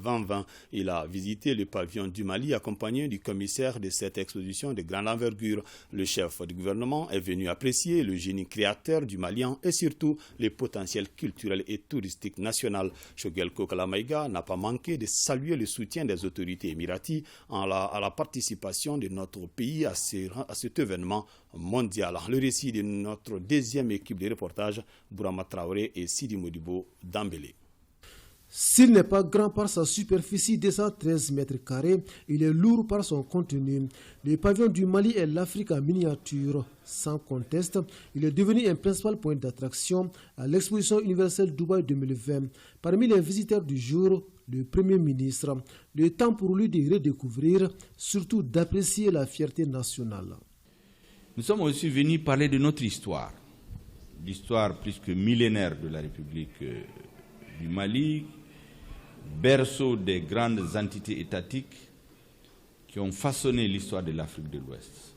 2020. Il a visité le pavillon du Mali accompagné du commissaire de cette exposition de grande envergure. Le chef du gouvernement est venu apprécier le génie créateur du Malien et surtout les potentiels culturels et touristiques nationaux. Choguel Kokala-Maïga n'a pas manqué de saluer le soutien des autorités émiraties à la participation de notre pays à cet événement mondial. Le récit de notre deuxième équipe de reportage, Bourama Traoré et Sidi Modibo Dambélé. S'il n'est pas grand par sa superficie de 113 mètres carrés, il est lourd par son contenu. Le pavillon du Mali est l'Afrique en miniature. Sans conteste, il est devenu un principal point d'attraction à l'exposition universelle Dubaï 2020. Parmi les visiteurs du jour, le Premier ministre. Le temps pour lui de redécouvrir, surtout d'apprécier la fierté nationale. Nous sommes aussi venus parler de notre histoire. L'histoire plus que millénaire de la République du Mali, berceau des grandes entités étatiques qui ont façonné l'histoire de l'Afrique de l'Ouest.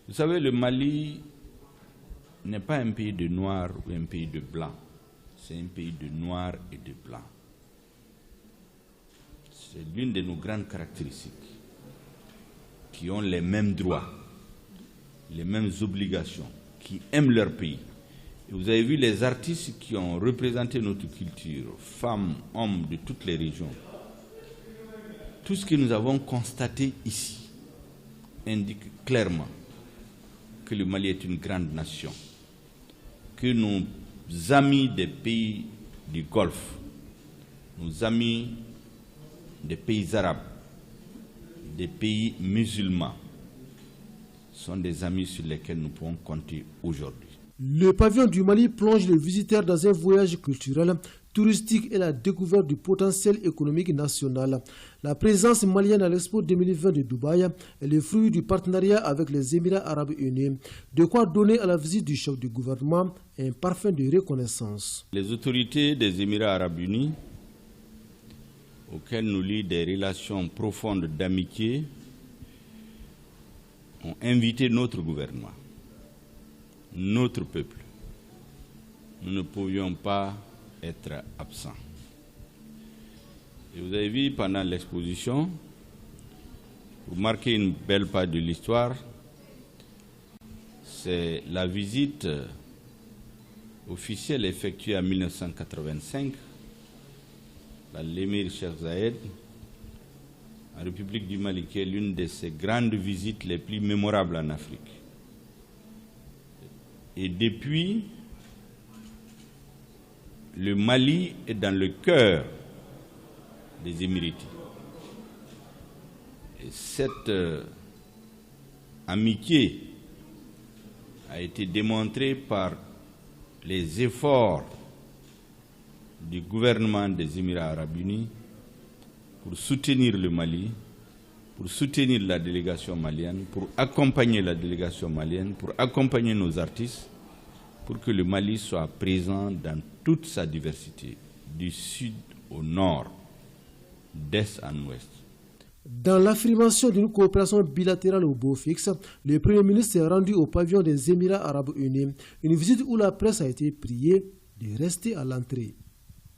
Vous savez, le Mali n'est pas un pays de noirs ou un pays de blancs, c'est un pays de noirs et de blancs. C'est l'une de nos grandes caractéristiques, qui ont les mêmes droits, les mêmes obligations, qui aiment leur pays. Et vous avez vu les artistes qui ont représenté notre culture, femmes, hommes de toutes les régions. Tout ce que nous avons constaté ici indique clairement que le Mali est une grande nation, que nos amis des pays du Golfe, nos amis des pays arabes, des pays musulmans, sont des amis sur lesquels nous pouvons compter aujourd'hui. Le pavillon du Mali plonge les visiteurs dans un voyage culturel, touristique et la découverte du potentiel économique national. La présence malienne à l'Expo 2020 de Dubaï est le fruit du partenariat avec les Émirats arabes unis. De quoi donner à la visite du chef du gouvernement un parfum de reconnaissance. Les autorités des Émirats arabes unis, auxquelles nous lient des relations profondes d'amitié, ont invité notre gouvernement, notre peuple. Nous ne pouvions pas être absents. Et vous avez vu pendant l'exposition, pour marquer une belle page de l'histoire, c'est la visite officielle effectuée en 1985 par l'émir Cheikh Zayed en République du Mali, qui est l'une de ses grandes visites les plus mémorables en Afrique. Et depuis, le Mali est dans le cœur des Émiratis. Et cette amitié a été démontrée par les efforts du gouvernement des Émirats arabes unis pour soutenir le Mali, pour soutenir la délégation malienne, pour accompagner la délégation malienne, pour accompagner nos artistes, pour que le Mali soit présent dans toute sa diversité, du sud au nord, d'est en ouest. Dans l'affirmation d'une coopération bilatérale au beau fixe, le Premier ministre s'est rendu au pavillon des Émirats arabes unis, une visite où la presse a été priée de rester à l'entrée.